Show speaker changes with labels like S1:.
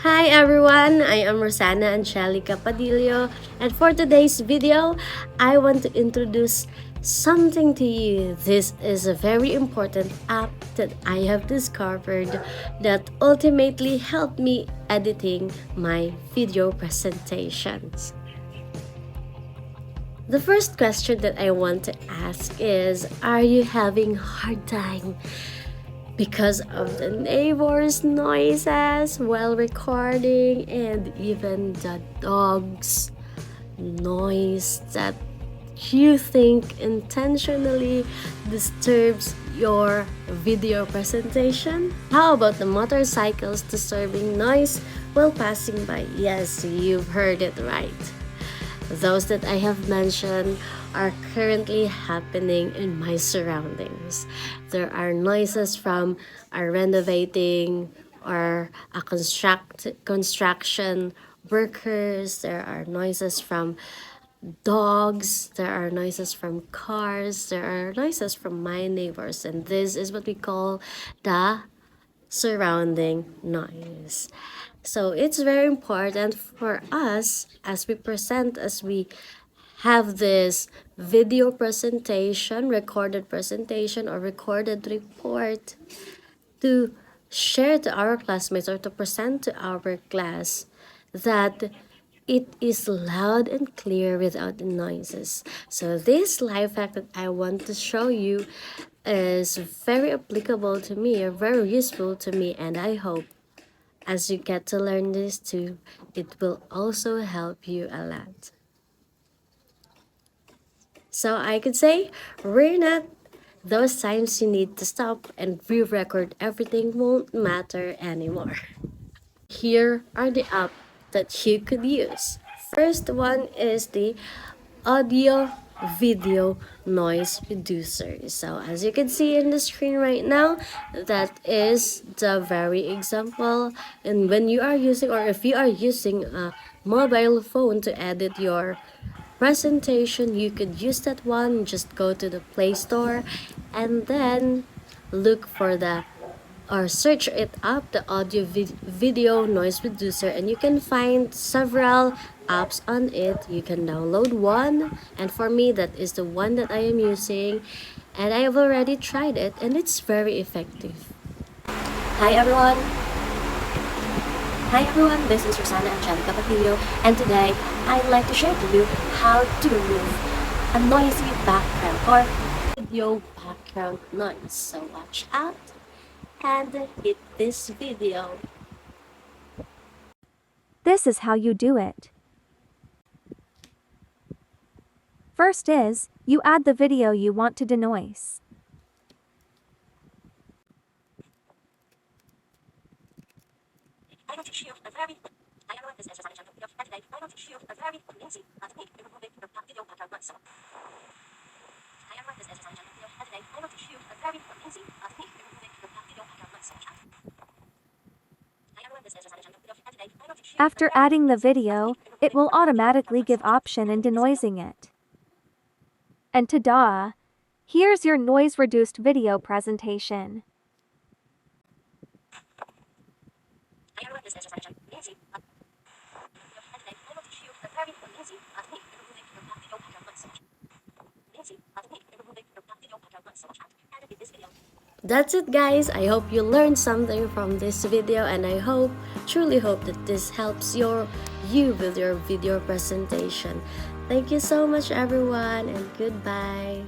S1: Hi everyone, I am Rosanna Angelica Padillo, and for today's video, I want to introduce something to you. This is a very important app that I have discovered that ultimately helped me editing my video presentations. The first question that I want to ask is, are you having a hard time because of the neighbors' noises while recording, and even the dogs' noise that you think intentionally disturbs your video presentation? How about the motorcycles disturbing noise while passing by? Yes, you've heard it right. Those that I have mentioned are currently happening in my surroundings. There are noises from a renovating or a construction workers. There are noises from dogs. There are noises from cars. There are noises from my neighbors. And this is what we call the surrounding noise. So it's very important for us as we present, as we have this video presentation, recorded presentation, or recorded report to share to our classmates or to present to our class that it is loud and clear without the noises. So this life hack that I want to show you is very applicable to me or very useful to me, and I hope as you get to learn this too, it will also help you a lot. So I could say, we're not those times you need to stop and re-record everything won't matter anymore. Here are the apps that you could use. First one is the audio video noise reducer. So as you can see in the screen right now, that is the very example. And when you are using, or if you are using a mobile phone to edit your presentation, you could use that one. Just go to the Play Store and then look for the, or search it up, the audio video noise reducer, and you can find several apps on it. You can download one, and for me that is the one that I am using, and I have already tried it and it's very effective. Hi everyone, this is Rosanna Angelica Patillo, and today I'd like to share to you how to remove a noisy background or video background noise. So watch out and hit this video.
S2: This is how you do it. First is, you add the video you want to denoise. After adding the video, it will automatically give option in denoising it. And ta-da! Here's your noise-reduced video presentation.
S1: That's it guys, I hope you learned something from this video, and I truly hope that this helps you with your video presentation. Thank you so much everyone, and goodbye.